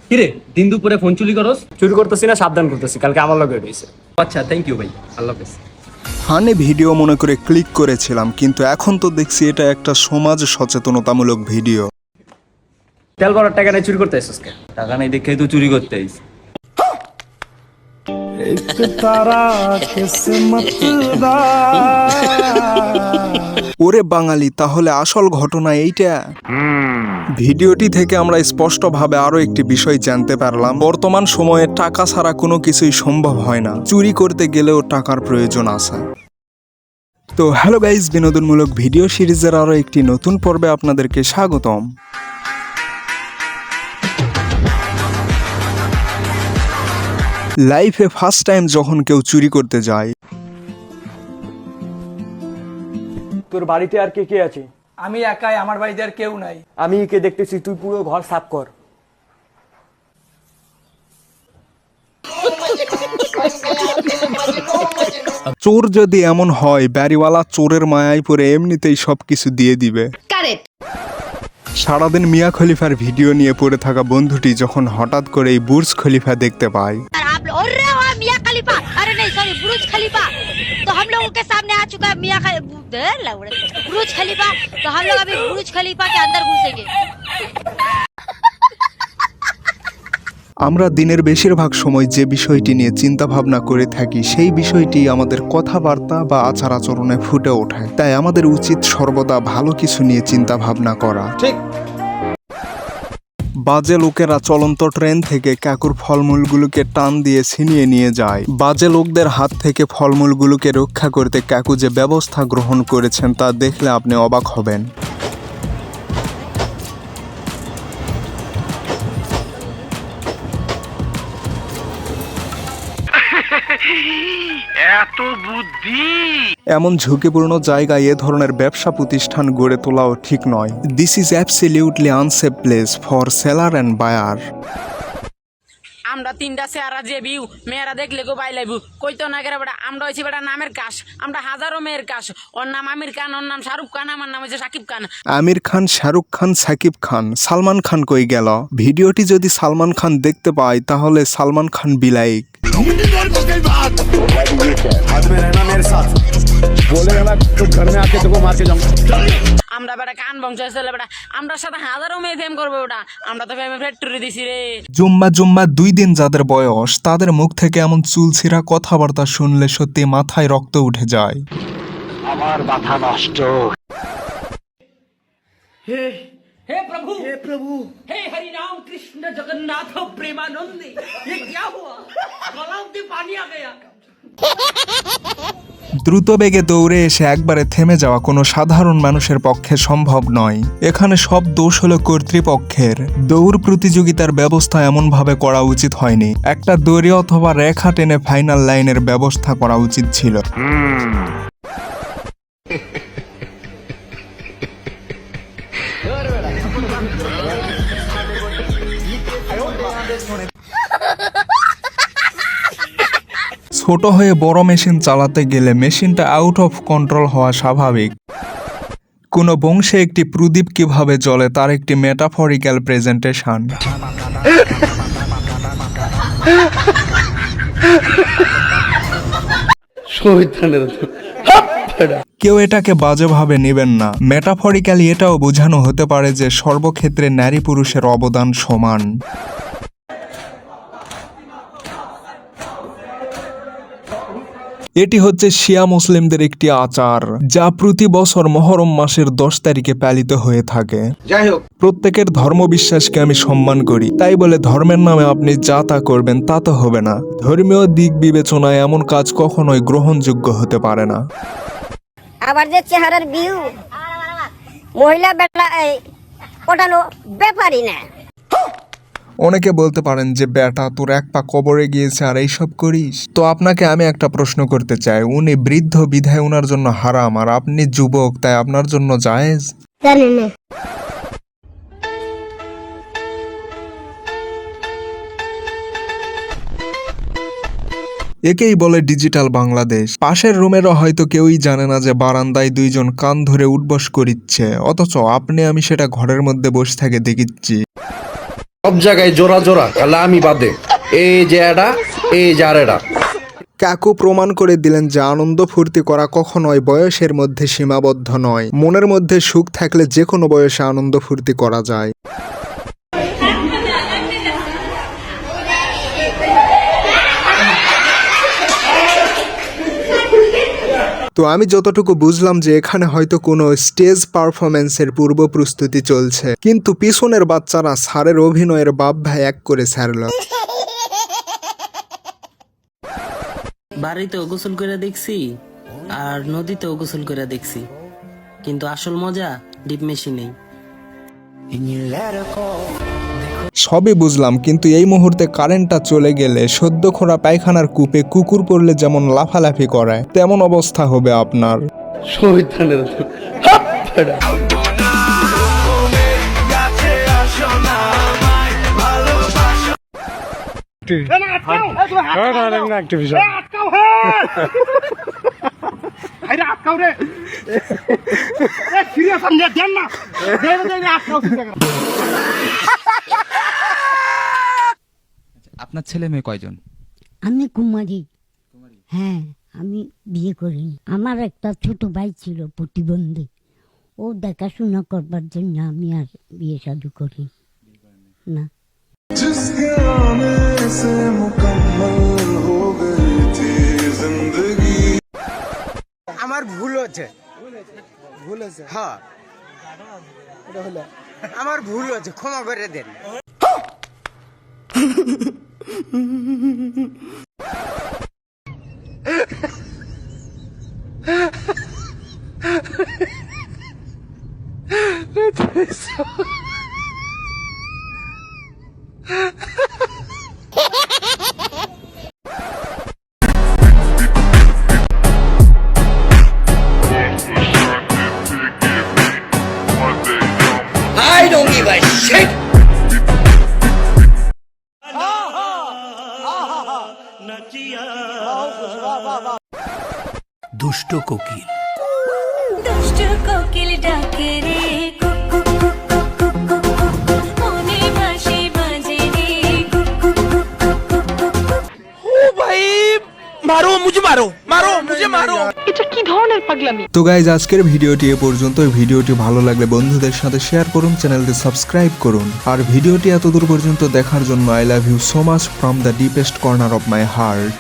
কিরে দিন দুপুরে ফোন চুরি করস? চুরি করতেছি না, সাবধান করতেছি, কালকে আমার লগে হয়েছে। আচ্ছা, থ্যাংক ইউ ভাই, আল্লাহ হাফেজ। ফানি ভিডিও মনে করে ক্লিক করেছিলাম, কিন্তু এখন তো দেখছি এটা একটা সমাজ সচেতনতামূলক ভিডিও। তেল ভরার টাকা নেই, চুরি করতে এসেছিস কেন? টাকা নাই দেখে তো চুরি করতে আইছি। ওরে বাঙালি, তাহলে আসল ঘটনা এইটা? ভিডিওটি থেকে আমরা স্পষ্টভাবে আরো একটি বিষয় জানতে পারলাম, বর্তমান সময়ে টাকা ছাড়া কোনো কিছুই সম্ভব হয় না। চুরি করতে গেলেও টাকার প্রয়োজন আছে। তো হ্যালো গাইজ, বিনোদনমূলক ভিডিও সিরিজের আরো একটি নতুন পর্বে আপনাদেরকে স্বাগতম। লাইফে ফার্স্ট টাইম যখন কেউ চুরি করতে যায়। তোর বাড়িতে আর কে কে আছে? আমি একাই, আমার বাড়িতে আর কেউ নাই। আমি কে দেখতেছি, তুই পুরো ঘর সাফ কর। চোর যদি এমন হয়, বাড়িওয়ালা চোরের মায়ায় পড়ে এমনিতেই সবকিছু দিয়ে দিবে। সারাদিন মিয়া খলিফার ভিডিও নিয়ে পড়ে থাকা বন্ধুটি যখন হঠাৎ করে এই বুর্জ খলিফা দেখতে পায়। मियां खलीफा, अरे नहीं सॉरी बुर्ज खलीफा। तो हम लोगों के सामने आ चुका है बुर्ज खलीफा। तो हम लोग अभी बुर्ज खलीफा के अंदर घुसेंगे। আমরা দিনের বেশিরভাগ সময় যে বিষয়টি নিয়ে চিন্তা ভাবনা করে থাকি, সেই বিষয়টি আমাদের কথাবার্তা বা আচার আচরণে ফুটে ওঠে। তাই আমাদের উচিত সর্বদা ভালো কিছু নিয়ে চিন্তা ভাবনা করা। ঠিক। বাজে লোকেরা চলন্ত ট্রেন থেকে কাকুর ফলমূলগুলোকে টান দিয়ে ছিনিয়ে নিয়ে যায়। বাজে লোকদের হাত থেকে ফলমূলগুলোকে রক্ষা করতে কাকু যে ব্যবস্থা গ্রহণ করেছেন তা দেখলে আপনি অবাক হবেন। এত বুদ্ধি! এমন ঝুঁকিপূর্ণ জায়গায় এ ধরনের ব্যবসা প্রতিষ্ঠান গড়ে তোলাও ঠিক নয়। This is absolutely unsafe place for seller and buyer. আমরা তিনটা চেহারা যে বিউ মেয়েরা দেখলে গো বাই লাইবু কইতো না করে বেটা, আমরা হইছি বেটা নামের কাশ, আমরা হাজারো মেয়ের কাশ। ওর নাম আমির খান, ওর নাম শাহরুখ খান, আমার নাম হচ্ছে সাকিব খান। আমির খান, শাহরুখ খান, সাকিব খান, সালমান খান কই গেল? ভিডিওটি যদি সালমান খান দেখতে পায় তাহলে সালমান খান বিলাইক। আমরা বেটা কান বংশ ছেলে বেটা, আমরা সাথে হাজারো মেয়ে ফেম করবো ওটা, আমরা তো ফেমে ফ্যাক্টরি দিছি রে। জুম্মা 2 দিন যাদের বয়স, তাদের মুখ থেকে এমন চুলছিরা কথাবার্তা শুনলে সত্যি মাথায় রক্ত উঠে যায়। আমার মাথা নষ্ট। हे प्रभु हे हरि राम कृष्ण जगन्नाथ प्रेमानंद, ये क्या हुआ? गला में पानी आ गया। দ্রুত বেগে দৌড়ে এসে একবারে থেমে যাওয়া কোনো সাধারণ মানুষের পক্ষে সম্ভব নয়। এখানে সব দোষ হলো কর্তৃপক্ষের। দৌড় প্রতিযোগিতার ব্যবস্থা এমনভাবে করা উচিত হয়নি। একটা দড়ি অথবা রেখা টেনে ফাইনাল লাইনের ব্যবস্থা করা উচিত ছিল। ছোট হয়ে বড় মেশিন চালাতে গেলে মেশিনটা আউট অফ কন্ট্রোল হওয়া স্বাভাবিক। কোনো বংশে একটি প্রদীপ কিভাবে জ্বলে তার একটি মেটাফরিক্যাল প্রেজেন্টেশন। কেউ এটাকে বাজেভাবে নেবেন না। মেটাফরিক্যালি এটাও বোঝানো হতে পারে যে সর্বক্ষেত্রে নারী পুরুষের অবদান সমান। এটি হচ্ছে শিয়া মুসলিমদের একটি আচার, যা প্রতি বছর মহরম মাসের 10 তারিখে পালিত হয়ে থাকে। যাই হোক, প্রত্যেকের ধর্মবিশ্বাসকে আমি সম্মান করি, তাই বলে ধর্মের নামে আপনি যা তা করবেন তা তো হবে না। ধর্মীয় দিক বিবেচনায় এমন কাজ কখনোই গ্রহণযোগ্য হতে পারে না। আবার যে চেহারার বিউ মহিলা বেটা ওটানো ব্যাপারই না। অনেকে বলতে পারেন যে বেটা তোর এক পা কবরে গিয়েছে আর এইসব করিস। তো আপনাকে আমি একটা প্রশ্ন করতে চাই, উনি বৃদ্ধ বিধায় উনার জন্য হারাম, আর আপনি যুবক তাই আপনার জন্য জায়েজ? জানি না। একেই বলে ডিজিটাল বাংলাদেশ। পাশের রুমেরও হয়তো কেউই জানে না যে বারান্দায় 2 জন কান ধরে উঠবস করিচ্ছে, অথচ আপনি আমি সেটা ঘরের মধ্যে বসে থেকে দেখিচ্ছি। সব জায়গায় জোড়া জোড়া কালে আমি বাদে এই যে এডা এই যে আর এডা। কাকু প্রমাণ করে দিলেন যে আনন্দ ফুর্তি করা কখনোই বয়সের মধ্যে সীমাবদ্ধ নয়। মনের মধ্যে সুখ থাকলে যে কোনো বয়সে আনন্দ ফুর্তি করা যায়। তো আমি যতটুকু বুঝলাম যে এখানে হয়তো কোনো স্টেজ পারফরমেন্সের পূর্ব প্রস্তুতি চলছে, কিন্তু পিছনের বাচ্চারা স্যারের অভিনয়ের বাপ ভাই এক করে ছাড়ল। বাড়িতেও গোসল করে দেখছি আর নদীতেও গোসল করে দেখছি, কিন্তু আসল মজা ডিপ মেশিনেই। সবই বুঝলাম, কিন্তু এই মুহূর্তে কারেন্টটা চলে গেলে সদ্য খোঁড়া পায়খানার কূপে কুকুর পড়লে যেমন লাফালাফি করে তেমন অবস্থা হবে আপনার। আপনার ছেলে মেয়ে কয়জন? আমি কুমারী। হ্যাঁ, আমি বিয়ে করিনি। আমার একটা ছোট ভাই ছিল প্রতিবন্ধী, ও দেখাশোনা করবার জন্য আমি আর বিয়ে শাদী করি না। আমার ভুল হচ্ছে, হ্যাঁ আমার ভুল হচ্ছে, ক্ষমা করে দেন। I don't give a shit. দুষ্ট কোকিল। দুষ্ট কোকিল ডাকে রে কুকু কুকু কুকু কুকু, মনে বাঁশি বাজে রে কুকু কুকু কুকু। ও ভাই মারো মুঝে, মারো মারো মুঝে, মারো। এটা কি ধরনের পাগলামি? তো গাইজ আজকের ভিডিওটি এ পর্যন্ত। ভিডিওটি ভালো লাগলে বন্ধুদের সাথে শেয়ার করুন, চ্যানেলটি সাবস্ক্রাইব করুন। আর ভিডিওটি এতদূর পর্যন্ত দেখার জন্য I love you so much from the deepest corner of my heart.